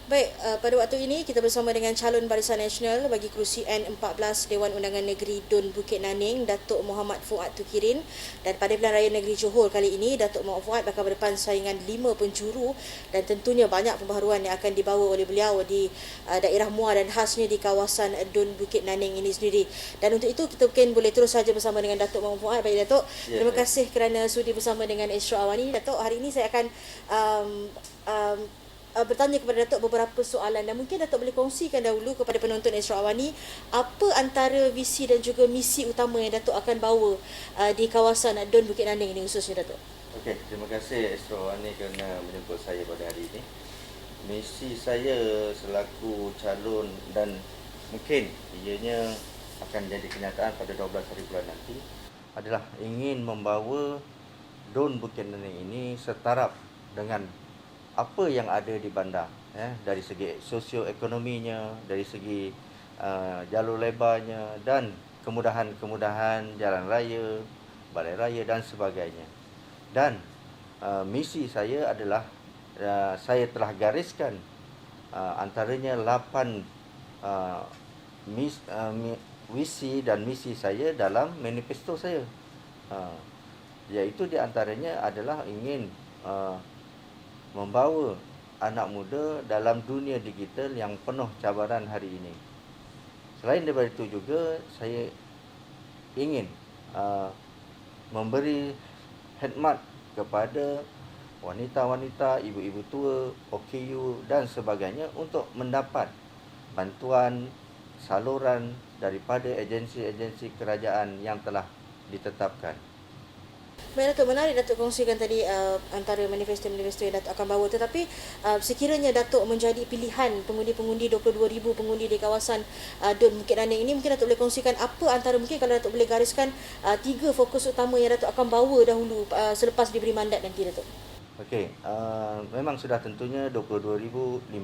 Baik, pada waktu ini kita bersama dengan calon Barisan Nasional bagi kerusi N14 Dewan Undangan Negeri Dun Bukit Naning, Datuk Muhammad Fuad Tukirin. Dan pada pilihan raya negeri Johor kali ini, Datuk Muhammad Fuad bakal berdepan saingan 5 penjuru dan tentunya banyak pembaharuan yang akan dibawa oleh beliau di daerah Muar dan khasnya di kawasan Dun Bukit Naning ini sendiri. Dan untuk itu kita mungkin boleh terus saja bersama dengan Datuk Muhammad Fuad. Baik Datuk, terima kasih kerana sudi bersama dengan Astro Awani. Datuk, hari ini saya akan um, um, bertanya kepada Datuk beberapa soalan dan mungkin Datuk boleh kongsikan dahulu kepada penonton Astro Awani apa antara visi dan juga misi utama yang Datuk akan bawa di kawasan Dun Bukit Naning ini khususnya Datuk. Okey, terima kasih Astro Awani kerana menjemput saya pada hari ini. Misi saya selaku calon dan mungkin ianya akan jadi kenyataan pada 12 hari bulan nanti adalah ingin membawa Dun Bukit Naning ini setaraf dengan apa yang ada di bandar, dari segi sosioekonominya, dari segi jalur lebarnya dan kemudahan-kemudahan jalan raya, balai raya dan sebagainya. Dan misi saya adalah saya telah gariskan antaranya 8 visi dan misi saya dalam manifesto saya, iaitu di antaranya adalah ingin membawa anak muda dalam dunia digital yang penuh cabaran hari ini. Selain daripada itu juga saya ingin memberi khidmat kepada wanita-wanita, ibu-ibu tua, OKU dan sebagainya untuk mendapat bantuan saluran daripada agensi-agensi kerajaan yang telah ditetapkan. Baik Datuk, menarik Datuk kongsikan tadi antara manifesto-manifesto yang Datuk akan bawa. Tetapi sekiranya Datuk menjadi pilihan pengundi-pengundi 22,000 pengundi di kawasan Dun Bukit Naning ini, mungkin Datuk boleh kongsikan apa antara, mungkin kalau Datuk boleh gariskan 3 fokus utama yang Datuk akan bawa dahulu selepas diberi mandat nanti Datuk. Okey, memang sudah tentunya 22,594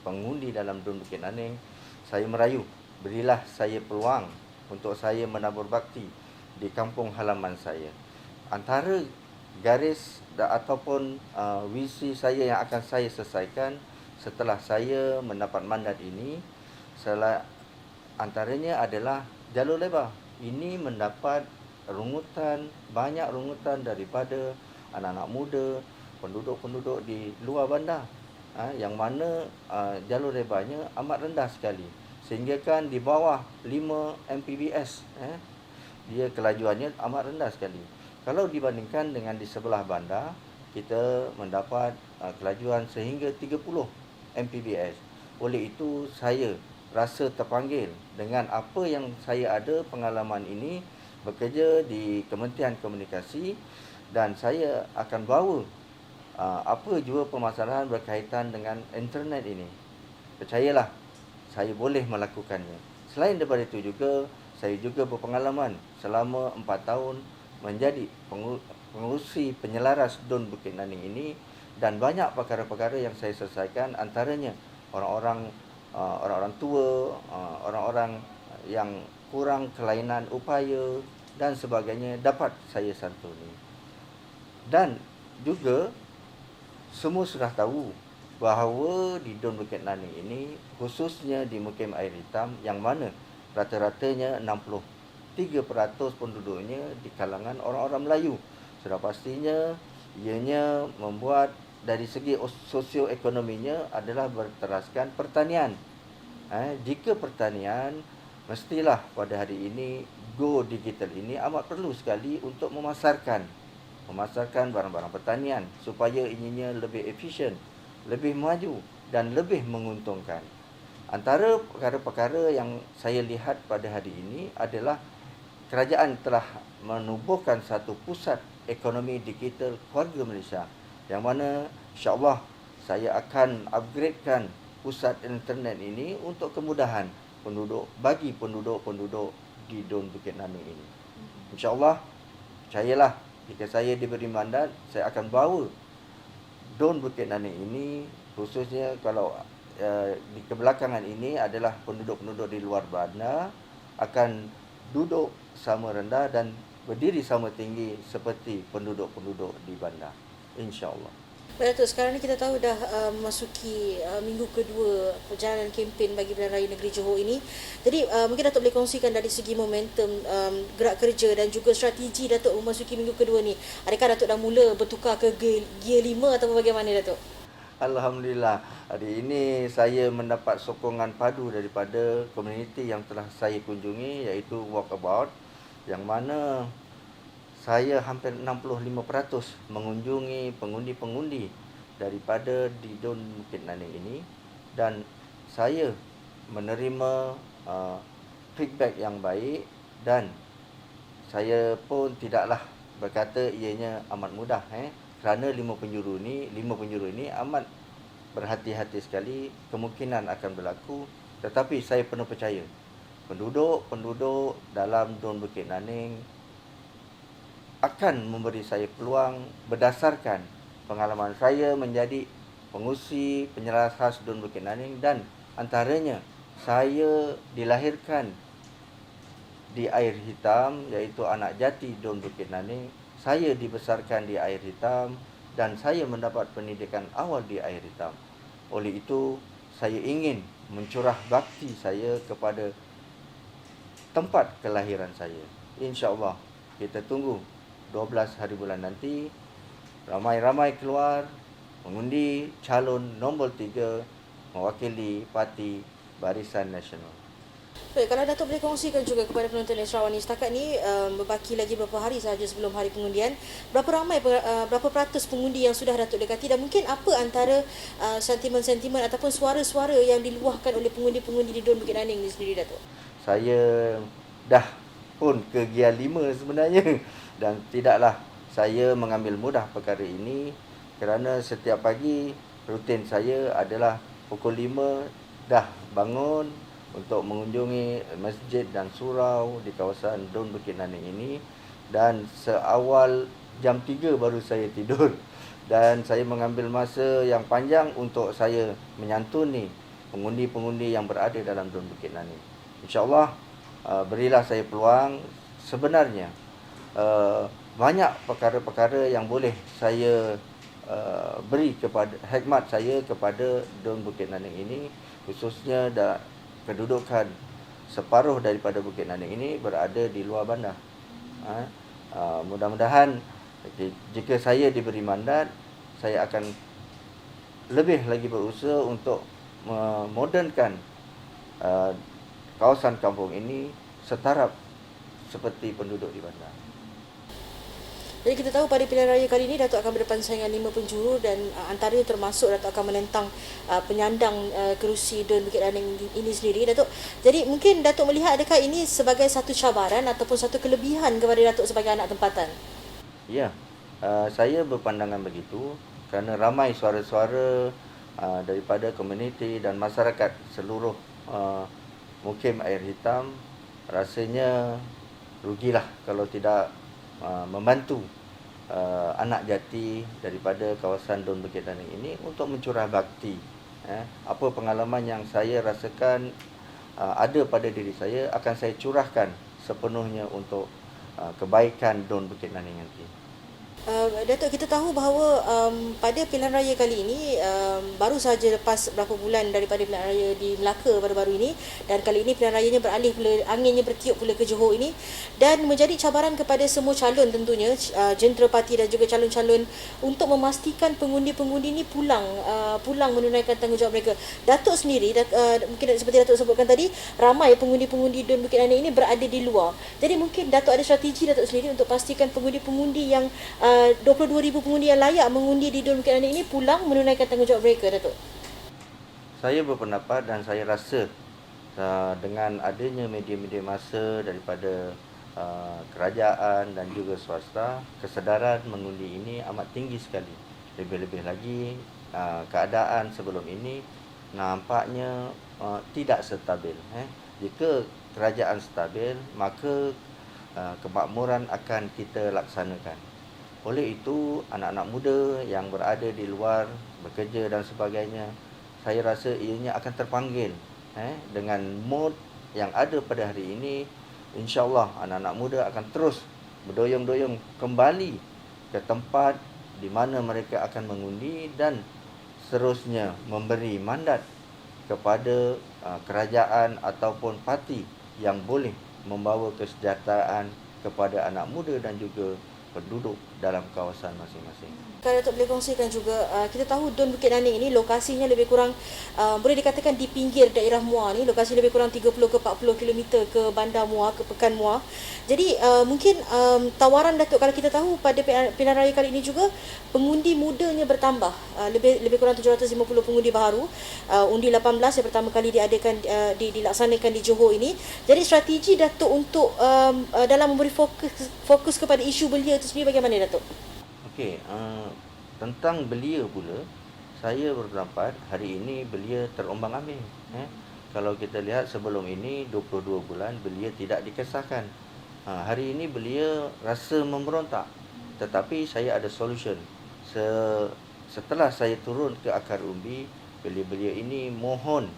pengundi dalam Dun Bukit Naning. Saya merayu, berilah saya peluang untuk saya menabur bakti di kampung halaman saya. Antara garis ataupun visi saya yang akan saya selesaikan setelah saya mendapat mandat ini, antaranya adalah jalur lebar. Ini mendapat banyak rungutan daripada anak-anak muda, penduduk-penduduk di luar bandar, yang mana jalur lebarnya amat rendah sekali, sehingga kan di bawah 5 Mbps. Dia kelajuannya amat rendah sekali. Kalau dibandingkan dengan di sebelah bandar, kita mendapat kelajuan sehingga 30 Mbps. Oleh itu, saya rasa terpanggil dengan apa yang saya ada pengalaman ini bekerja di Kementerian Komunikasi, dan saya akan bawa apa jua permasalahan berkaitan dengan internet ini. Percayalah, saya boleh melakukannya. Selain daripada itu juga, saya juga berpengalaman selama 4 tahun menjadi pengurusi penyelaras Dun Bukit Naning ini, dan banyak perkara-perkara yang saya selesaikan, antaranya orang-orang tua, orang-orang yang kurang kelainan upaya dan sebagainya dapat saya santuni. Dan juga semua sudah tahu bahawa di Dun Bukit Naning ini, khususnya di Mukim Air Hitam, yang mana rata-ratanya 63% penduduknya di kalangan orang-orang Melayu. Sudah pastinya ianya membuat dari segi sosioekonominya adalah berteraskan pertanian. Jika pertanian, mestilah pada hari ini go digital ini amat perlu sekali untuk memasarkan barang-barang pertanian supaya ininya lebih efisien, lebih maju dan lebih menguntungkan. Antara perkara-perkara yang saya lihat pada hari ini adalah kerajaan telah menubuhkan satu pusat ekonomi digital keluarga Malaysia, yang mana insya-Allah saya akan upgradekan pusat internet ini untuk kemudahan bagi penduduk-penduduk di Dun Bukit Naning ini. Insya-Allah, percayalah, jika saya diberi mandat, saya akan bawa Dun Bukit Naning ini, khususnya kalau di kebelakangan ini adalah penduduk-penduduk di luar bandar akan duduk sama rendah dan berdiri sama tinggi seperti penduduk-penduduk di bandar, insya-Allah. Baik Datuk, sekarang ni kita tahu dah memasuki minggu kedua perjalanan kempen bagi Pilihan Raya Negeri Johor ini. Jadi mungkin Datuk boleh kongsikan dari segi momentum gerak kerja dan juga strategi Datuk memasuki minggu kedua ni. Adakah Datuk dah mula bertukar ke gear 5 atau bagaimana Datuk? Alhamdulillah, hari ini saya mendapat sokongan padu daripada komuniti yang telah saya kunjungi, iaitu Walkabout, yang mana saya hampir 65% mengunjungi pengundi-pengundi daripada di Dun Bukit Naning ini, dan saya menerima feedback yang baik, dan saya pun tidaklah berkata ianya amat mudah kerana lima penjuru ini amat berhati-hati sekali, kemungkinan akan berlaku, tetapi saya penuh percaya penduduk dalam Dun Bukit Naning akan memberi saya peluang berdasarkan pengalaman saya menjadi pengusi penyelaras khas Dun Bukit Naning, dan antaranya saya dilahirkan di air hitam, iaitu anak jati Dun Bukit Naning. Saya dibesarkan di air hitam dan saya mendapat pendidikan awal di air hitam. Oleh itu, saya ingin mencurah bakti saya kepada tempat kelahiran saya. InsyaAllah, kita tunggu 12 hari bulan nanti, ramai-ramai keluar mengundi calon nombor 3 mewakili parti Barisan Nasional. Baik, kalau Datuk boleh kongsikan juga kepada penonton Esrawan ni, setakat ni berbaki lagi beberapa hari sahaja sebelum hari pengundian, berapa peratus pengundi yang sudah Datuk dekati, dan mungkin apa antara sentimen-sentimen ataupun suara-suara yang diluahkan oleh pengundi-pengundi di Dun Bukit Naning ni sendiri, Datuk? Saya dah pun ke gear 5 sebenarnya, dan tidaklah saya mengambil mudah perkara ini kerana setiap pagi rutin saya adalah pukul 5 dah bangun untuk mengunjungi masjid dan surau di kawasan Dun Bukit Naning ini, dan seawal jam 3 baru saya tidur, dan saya mengambil masa yang panjang untuk saya menyantuni pengundi-pengundi yang berada dalam Dun Bukit Naning. InsyaAllah berilah saya peluang. Sebenarnya banyak perkara-perkara yang boleh saya beri kepada khidmat saya kepada Dun Bukit Naning ini, khususnya kedudukan separuh daripada Bukit Naning ini berada di luar bandar. Mudah-mudahan jika saya diberi mandat, saya akan lebih lagi berusaha untuk memodernkan kawasan kampung ini setaraf seperti penduduk di bandar. Jadi kita tahu pada pilihan raya kali ini Datuk akan berdepan saingan 5 penjuru, dan antaranya termasuk Datuk akan menentang penyandang kerusi Dun Bukit Naning ini sendiri, Datuk. Jadi mungkin Datuk melihat adakah ini sebagai satu cabaran ataupun satu kelebihan kepada Datuk sebagai anak tempatan? Ya, saya berpandangan begitu kerana ramai suara-suara daripada komuniti dan masyarakat seluruh mukim air hitam rasanya rugilah kalau tidak membantu anak jati daripada kawasan Dun Bukit Naning ini untuk mencurah bakti. Apa pengalaman yang saya rasakan ada pada diri saya akan saya curahkan sepenuhnya untuk kebaikan Dun Bukit Naning nanti. Datuk, kita tahu bahawa pada pilihan raya kali ini baru sahaja lepas berapa bulan daripada pilihan raya di Melaka baru-baru ini, dan kali ini pilihan rayanya beralih pula, anginnya bertiup pula ke Johor ini, dan menjadi cabaran kepada semua calon tentunya, jentera parti dan juga calon-calon, untuk memastikan pengundi-pengundi ini pulang menunaikan tanggungjawab mereka. Datuk sendiri mungkin seperti Datuk sebutkan tadi, ramai pengundi-pengundi Dun Bukit Naning ini berada di luar. Jadi mungkin Datuk ada strategi Datuk sendiri untuk pastikan pengundi-pengundi yang 22,000 pengundi yang layak mengundi di Dun Bukit Naning ini pulang menunaikan tanggungjawab mereka, Datuk. Saya berpendapat dan saya rasa dengan adanya media-media massa daripada kerajaan dan juga swasta, kesedaran mengundi ini amat tinggi sekali. Lebih-lebih lagi keadaan sebelum ini nampaknya tidak stabil. Jika kerajaan stabil, maka kemakmuran akan kita laksanakan. Oleh itu, anak-anak muda yang berada di luar, bekerja dan sebagainya, saya rasa ianya akan terpanggil dengan mod yang ada pada hari ini. InsyaAllah anak-anak muda akan terus berdoyong-doyong kembali ke tempat di mana mereka akan mengundi dan seterusnya memberi mandat kepada kerajaan ataupun parti yang boleh membawa kesejahteraan kepada anak muda dan juga penduduk dalam kawasan masing-masing. Kalau Datuk boleh kongsikan juga, kita tahu Dun Bukit Naning ini lokasinya lebih kurang boleh dikatakan di pinggir daerah Muar ni, lokasi lebih kurang 30 ke 40 kilometer ke Bandar Muar, ke Pekan Muar. Jadi mungkin tawaran Datuk, kalau kita tahu pada pilihan raya kali ini juga pengundi mudanya bertambah, lebih kurang 750 pengundi baru. Undi 18 yang pertama kali diadakan dilaksanakan di Johor ini. Jadi strategi Datuk untuk dalam memberi fokus kepada isu belia itu sendiri bagaimana Datuk? Okey, tentang belia pula, saya berpendapat hari ini belia terombang-ambing. Kalau kita lihat sebelum ini 22 bulan belia tidak dikesahkan. Hari ini belia rasa memberontak. Tetapi saya ada solution. Setelah saya turun ke akar umbi, belia-belia ini mohon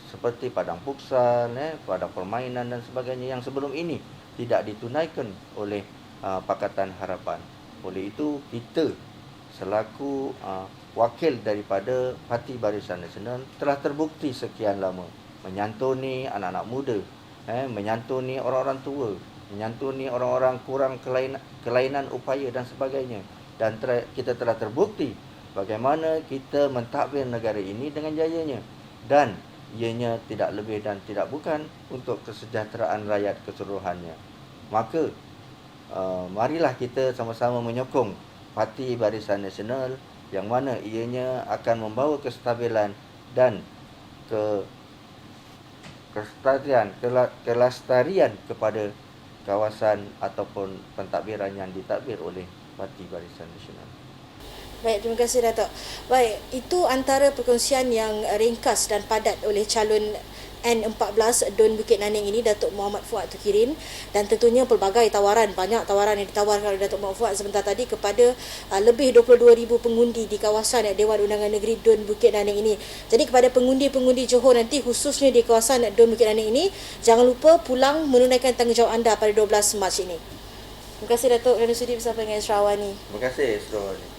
seperti padang futsal, padang permainan dan sebagainya yang sebelum ini tidak ditunaikan oleh Pakatan Harapan. Oleh itu, kita selaku wakil daripada Parti Barisan Nasional telah terbukti sekian lama menyantuni anak-anak muda, menyantuni orang-orang tua, menyantuni orang-orang kurang kelainan upaya dan sebagainya. Dan kita telah terbukti bagaimana kita mentadbir negara ini dengan jayanya. Dan ianya tidak lebih dan tidak bukan untuk kesejahteraan rakyat keseluruhannya. Maka marilah kita sama-sama menyokong Parti Barisan Nasional yang mana ianya akan membawa kestabilan dan kelestarian kepada kawasan ataupun pentadbiran yang ditadbir oleh Parti Barisan Nasional. Baik, terima kasih Datuk. Baik, itu antara perkongsian yang ringkas dan padat oleh calon N14 Dun Bukit Naning ini, Datuk Mohammad Fuad Tukirin, dan tentunya pelbagai tawaran, banyak tawaran yang ditawarkan oleh Datuk Mohammad Fuad sebentar tadi kepada lebih 22,000 pengundi di kawasan Dewan Undangan Negeri Dun Bukit Naning ini. Jadi kepada pengundi-pengundi Johor nanti, khususnya di kawasan Dun Bukit Naning ini, jangan lupa pulang menunaikan tanggungjawab anda pada 12 Mac ini. Terima kasih Datuk kerana sudi bersama dengan Esrawani. Terima kasih Esrawani.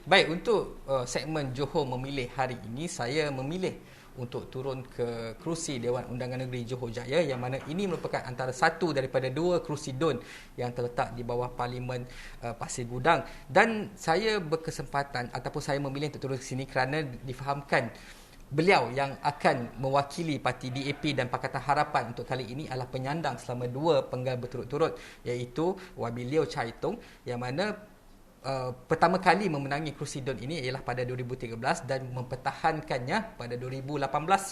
Baik, untuk segmen Johor Memilih hari ini, saya memilih untuk turun ke kerusi Dewan Undangan Negeri Johor Jaya, yang mana ini merupakan antara satu daripada dua kerusi DUN yang terletak di bawah Parlimen Pasir Gudang. Dan saya berkesempatan ataupun saya memilih untuk turun ke sini kerana difahamkan beliau yang akan mewakili parti DAP dan Pakatan Harapan untuk kali ini adalah penyandang selama dua penggal berturut-turut, iaitu YB Liew Chai Tung, yang mana pertama kali memenangi kerusi DUN ini ialah pada 2013 dan mempertahankannya pada 2018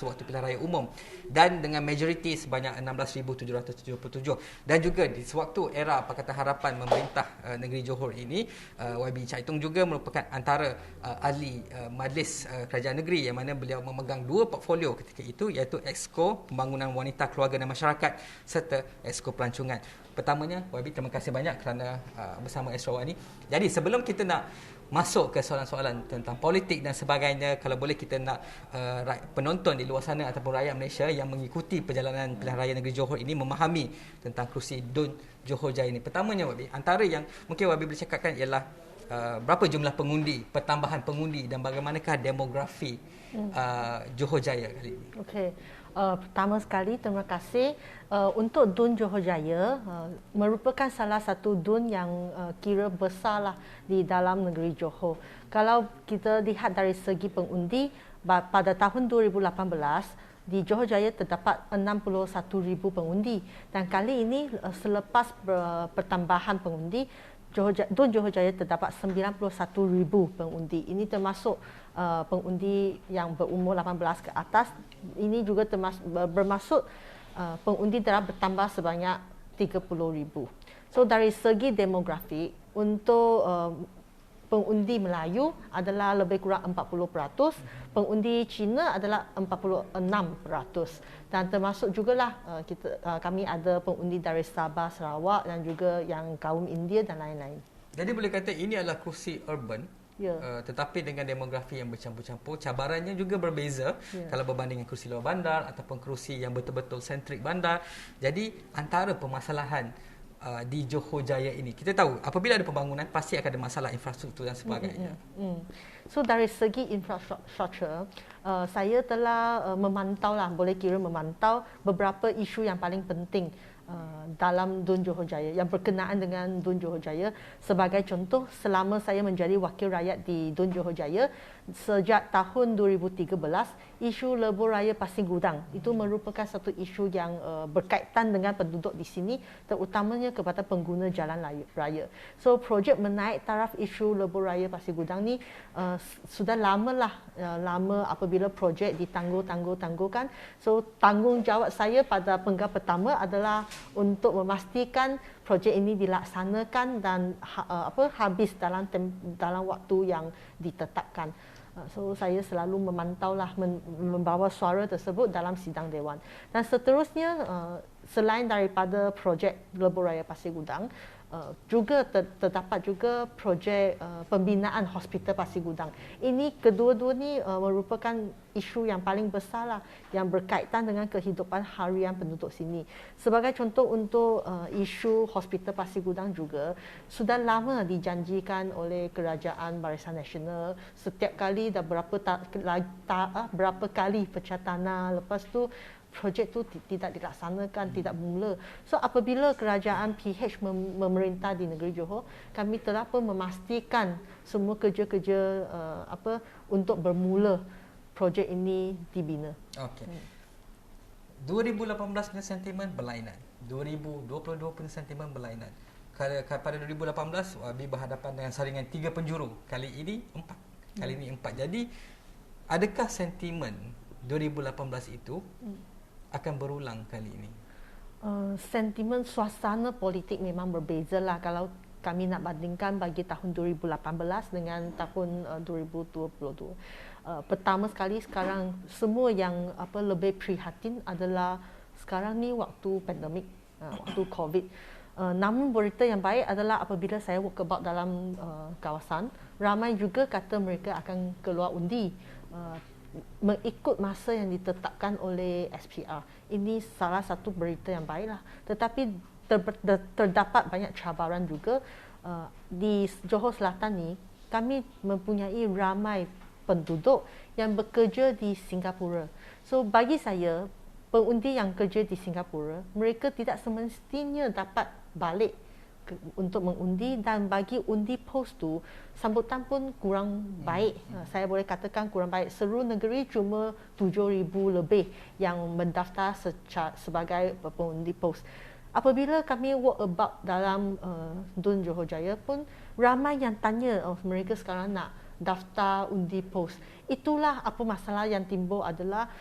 waktu pilihan raya umum, dan dengan majoriti sebanyak 16,777. Dan juga di sewaktu era Pakatan Harapan memerintah negeri Johor ini, YB Chai Tung juga merupakan antara ahli majlis kerajaan negeri, yang mana beliau memegang dua portfolio ketika itu, iaitu Exco Pembangunan Wanita, Keluarga dan Masyarakat serta Exco Pelancongan. Pertamanya, YB, terima kasih banyak kerana bersama Esrawani. Jadi sebelum kita nak masuk ke soalan-soalan tentang politik dan sebagainya, kalau boleh kita nak penonton di luar sana ataupun rakyat Malaysia yang mengikuti perjalanan pilihan raya negeri Johor ini memahami tentang kerusi DUN Johor Jaya ini. Pertamanya, YB, antara yang mungkin YB boleh cakapkan ialah berapa jumlah pengundi, pertambahan pengundi, dan bagaimanakah demografi Johor Jaya kali ini? Okey. Pertama sekali, terima kasih untuk DUN Johor Jaya, merupakan salah satu DUN yang kira besarlah di dalam negeri Johor. Kalau kita lihat dari segi pengundi, pada tahun 2018 di Johor Jaya terdapat 61,000 pengundi, dan kali ini selepas pertambahan pengundi, DUN Johor Jaya terdapat 91,000 pengundi. Ini termasuk pengundi yang berumur 18 ke atas. Ini juga bermaksud pengundi telah bertambah sebanyak 30,000. So dari segi demografi, untuk pengundi Melayu adalah lebih kurang 40%, pengundi Cina adalah 46%, dan termasuk jugalah kami ada pengundi dari Sabah, Sarawak, dan juga yang kaum India dan lain-lain. Jadi boleh kata ini adalah kerusi urban Ya. Tetapi dengan demografi yang bercampur-campur, cabarannya juga berbeza kalau berbanding dengan kerusi luar bandar ataupun kerusi yang betul-betul sentrik bandar. Jadi antara permasalahan di Johor Jaya ini, kita tahu apabila ada pembangunan pasti akan ada masalah infrastruktur dan sebagainya. So dari segi infrastruktur, saya telah memantau lah, boleh kira memantau beberapa isu yang paling penting dalam Dun Johor Jaya yang berkenaan dengan Dun Johor Jaya. Sebagai contoh, selama saya menjadi wakil rakyat di Dun Johor Jaya sejak tahun 2013, isu lebuh raya Pasir Gudang itu merupakan satu isu yang berkaitan dengan penduduk di sini, terutamanya kepada pengguna jalan raya. So projek menaik taraf isu lebuh raya Pasir Gudang ni sudah lama apabila projek ditangguhkan. So tanggungjawab saya pada penggal pertama adalah untuk memastikan projek ini dilaksanakan dan habis dalam waktu yang ditetapkan. So saya selalu memantaulah, membawa suara tersebut dalam sidang dewan. Dan seterusnya, selain daripada projek lebuh raya Pasir Gudang, juga terdapat juga projek pembinaan hospital Pasir Gudang. Ini kedua-dua ni merupakan isu yang paling besar lah, yang berkaitan dengan kehidupan harian penduduk sini. Sebagai contoh untuk isu hospital Pasir Gudang juga sudah lama dijanjikan oleh Kerajaan Barisan Nasional. Setiap kali dah berapa kali pecah tanah, lepas tu projek itu tidak dilaksanakan, tidak bermula. So apabila kerajaan PH memerintah di negeri Johor, kami telah pun memastikan semua kerja-kerja untuk bermula projek ini dibina. Okey. 2018 punya sentimen berlainan. 2022 punya sentimen berlainan. Pada 2018 Wabi berhadapan dengan saringan 3 penjuru. Kali ini 4. Kali ini 4. Jadi adakah sentimen 2018 itu akan berulang kali ini? Sentimen suasana politik memang berbeza lah kalau kami nak bandingkan bagi tahun 2018 dengan tahun 2022. Pertama sekali, sekarang semua yang lebih prihatin adalah sekarang ni waktu pandemik, waktu COVID. Namun berita yang baik adalah apabila saya walkabout dalam kawasan, ramai juga kata mereka akan keluar undi mengikut masa yang ditetapkan oleh SPR. Ini salah satu berita yang baiklah. Tetapi terdapat banyak cabaran juga. Di Johor Selatan ni, kami mempunyai ramai penduduk yang bekerja di Singapura. So bagi saya, pengundi yang kerja di Singapura, mereka tidak semestinya dapat balik untuk mengundi, dan bagi undi pos tu sambutan pun kurang baik. Saya boleh katakan kurang baik. Seluruh negeri cuma 7,000 lebih yang mendaftar sebagai pengundi pos. Apabila kami walk about dalam Dun Johor Jaya pun ramai yang tanya, mereka sekarang nak daftar undi pos. Itulah apa masalah yang timbul adalah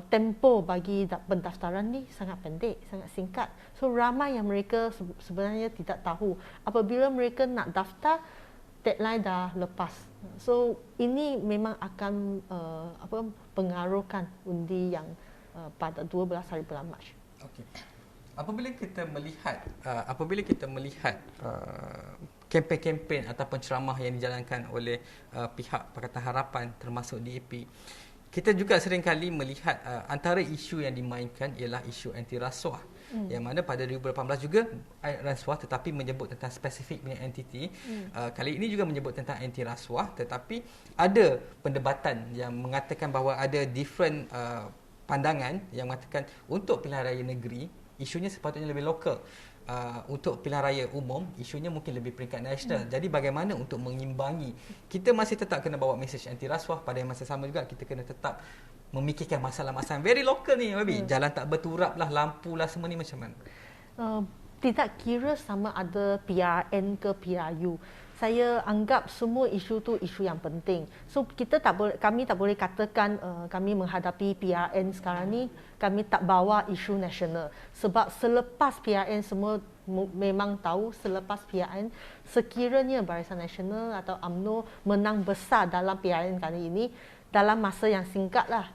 tempo bagi pendaftaran ni sangat pendek, sangat singkat. So ramai yang mereka sebenarnya tidak tahu apabila mereka nak daftar, deadline dah lepas. So ini memang akan pengaruhkan undi yang pada 12 hari bulan Mac. Okey. Apabila kita melihat kempen-kempen ataupun ceramah yang dijalankan oleh pihak Pakatan Harapan termasuk DAP, kita juga seringkali melihat antara isu yang dimainkan ialah isu anti rasuah. Yang mana pada 2018 juga rasuah, tetapi menyebut tentang spesifik punya entiti. Kali ini juga menyebut tentang anti rasuah, tetapi ada perdebatan yang mengatakan bahawa ada different pandangan yang mengatakan untuk pilihan raya negeri isunya sepatutnya lebih lokal. Untuk pilihan raya umum isunya mungkin lebih peringkat nasional. Jadi bagaimana untuk mengimbangi, kita masih tetap kena bawa mesej anti rasuah, pada masa sama juga kita kena tetap memikirkan masalah-masalah very local ni, Babi. Jalan tak berturap lah, lampu lah, semua ni macam mana? Tidak kira sama ada PRN ke PRU. Saya anggap semua isu tu isu yang penting. So kami tak boleh katakan kami menghadapi PRN sekarang ni kami tak bawa isu nasional. Sebab selepas PRN semua memang tahu, selepas PRN sekiranya Barisan Nasional atau UMNO menang besar dalam PRN kali ini, dalam masa yang singkatlah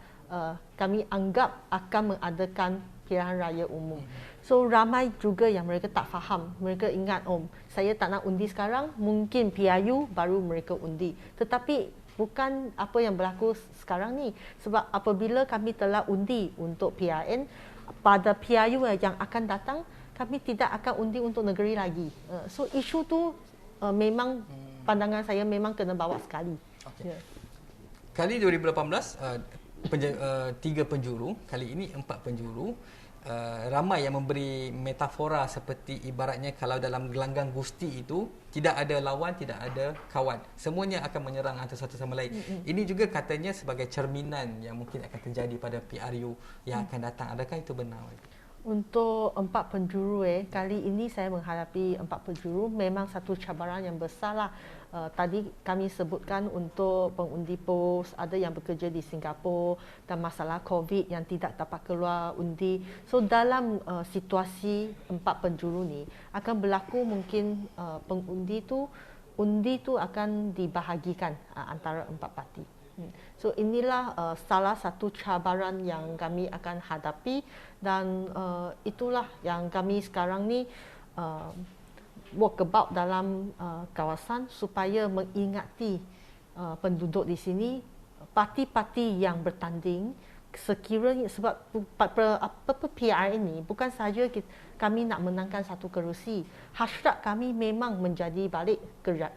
kami anggap akan mengadakan pilihan raya umum. So ramai juga yang mereka tak faham. Mereka ingat, oh saya tak nak undi sekarang, mungkin PRU baru mereka undi. Tetapi bukan apa yang berlaku sekarang ni. Sebab apabila kami telah undi untuk PRN, pada PRU yang akan datang, kami tidak akan undi untuk negeri lagi. So isu tu memang pandangan saya memang kena bawa sekali. Okay. Kali 2018 3 penjuru, kali ini 4 penjuru. Ramai yang memberi metafora seperti ibaratnya kalau dalam gelanggang gusti itu tidak ada lawan, tidak ada kawan, semuanya akan menyerang antara satu sama lain. Ini juga katanya sebagai cerminan yang mungkin akan terjadi pada PRU yang akan datang. Adakah itu benar? Untuk 4 penjuru kali ini saya menghadapi 4 penjuru memang satu cabaran yang besar lah. Tadi kami sebutkan untuk pengundi pos, ada yang bekerja di Singapura dan masalah COVID yang tidak dapat keluar undi. So dalam situasi 4 penjuru ni akan berlaku mungkin undi tu akan dibahagikan antara 4 parti. So inilah salah satu cabaran yang kami akan hadapi dan itulah yang kami sekarang ni walkabout dalam kawasan supaya mengingati penduduk di sini, parti-parti yang bertanding sekiranya sebab PRN ini bukan sahaja kami nak menangkan satu kerusi, hasrat kami memang menjadi balik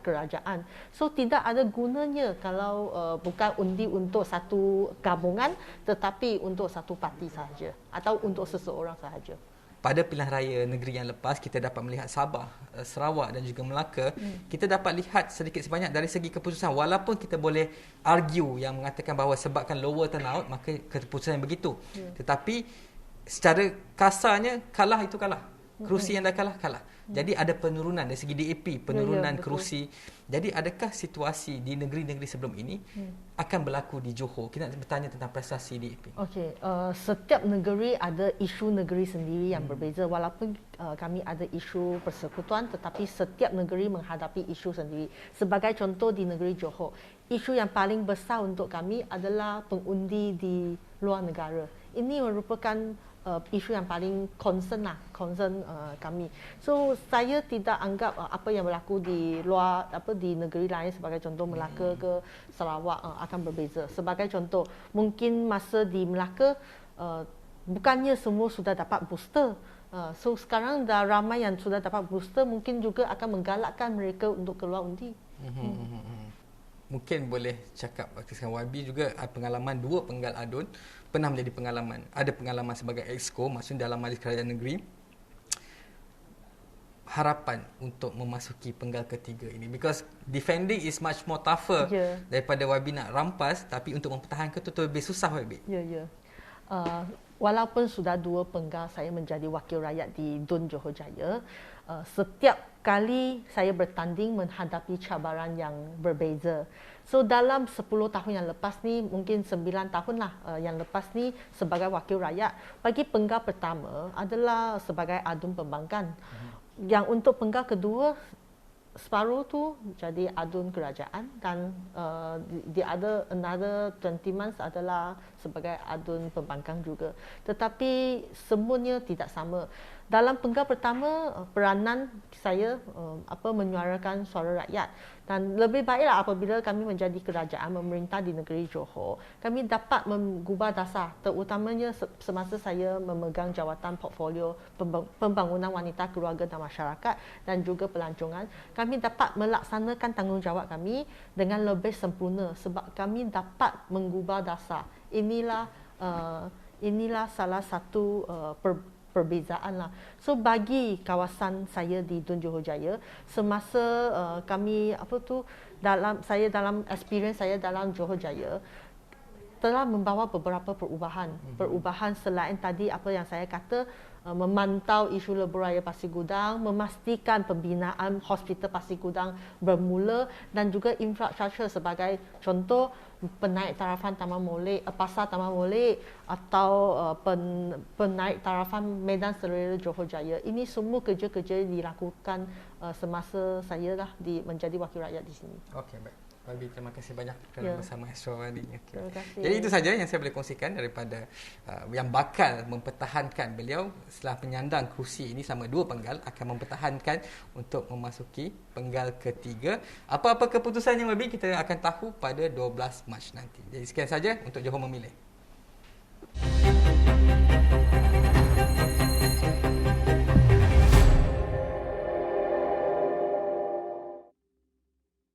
kerajaan. So tidak ada gunanya kalau bukan undi untuk satu gabungan tetapi untuk satu parti sahaja atau untuk seseorang sahaja. Pada pilihan raya negeri yang lepas, kita dapat melihat Sabah, Sarawak dan juga Melaka. Kita dapat lihat sedikit sebanyak dari segi keputusan, walaupun kita boleh argue yang mengatakan bahawa sebabkan lower turnout maka keputusan yang begitu. Tetapi secara kasarnya kalah itu kalah. Kerusi yang dah kalah. Jadi ada penurunan dari segi DAP, penurunan kerusi. Jadi adakah situasi di negeri-negeri sebelum ini akan berlaku di Johor? Kita nak bertanya tentang prestasi DAP. Okey, setiap negeri ada isu negeri sendiri yang berbeza. Walaupun kami ada isu persekutuan, tetapi setiap negeri menghadapi isu sendiri. Sebagai contoh di negeri Johor, isu yang paling besar untuk kami adalah pengundi di luar negara. Ini merupakan isu yang paling concern kami. So saya tidak anggap apa yang berlaku di luar di negeri lain sebagai contoh Melaka ke Sarawak akan berbeza. Sebagai contoh, mungkin masa di Melaka bukannya semua sudah dapat booster. So sekarang dah ramai yang sudah dapat booster, mungkin juga akan menggalakkan mereka untuk keluar undi. Mungkin boleh cakap sekarang YB juga pengalaman 2 penggal adun, pernah menjadi pengalaman. Ada pengalaman sebagai exco, maksudnya dalam majlis kerajaan negeri. Harapan untuk memasuki penggal ketiga ini, because defending is much more tougher daripada YB nak rampas, tapi untuk mempertahankan itu lebih susah YB. Ya. Walaupun sudah 2 penggal saya menjadi wakil rakyat di DUN Johor Jaya, setiap kali saya bertanding menghadapi cabaran yang berbeza. So dalam 10 tahun yang lepas ni, mungkin 9 tahun lah yang lepas ni sebagai wakil rakyat, bagi penggal pertama adalah sebagai adun pembangkan. Yang untuk penggal kedua, separuh tu jadi adun kerajaan dan the another 20 months adalah sebagai adun pembangkang juga. Tetapi semuanya tidak sama. Dalam penggal pertama, peranan saya menyuarakan suara rakyat, dan lebih baiklah apabila kami menjadi kerajaan memerintah di negeri Johor, kami dapat mengubah dasar, terutamanya semasa saya memegang jawatan portfolio pembangunan wanita, keluarga dan masyarakat dan juga pelancongan. Kami dapat melaksanakan tanggungjawab kami dengan lebih sempurna sebab kami dapat mengubah dasar. Inilah salah satu perbezaan lah. So bagi kawasan saya di DUN Johor Jaya, semasa kami dalam experience saya dalam Johor Jaya telah membawa beberapa perubahan. Perubahan selain tadi apa yang saya kata, memantau isu lebuh raya Pasir Gudang, memastikan pembinaan hospital Pasir Gudang bermula dan juga infrastruktur sebagai contoh penaik tarafan Taman Molek, pasar Taman Molek atau penaik tarafan Medan Selera Johor Jaya. Ini semua kerja-kerja dilakukan semasa saya lah menjadi wakil rakyat di sini. Okey, baik. Babi, terima kasih banyak kerana bersama Astro hari ini. Okay. Terima kasih. Jadi itu saja yang saya boleh kongsikan daripada yang bakal mempertahankan beliau setelah menyandang kerusi ini selama 2 penggal, akan mempertahankan untuk memasuki penggal ketiga. Apa-apa keputusannya Babi kita akan tahu pada 12 Mac nanti. Jadi sekian saja untuk Johor Memilih.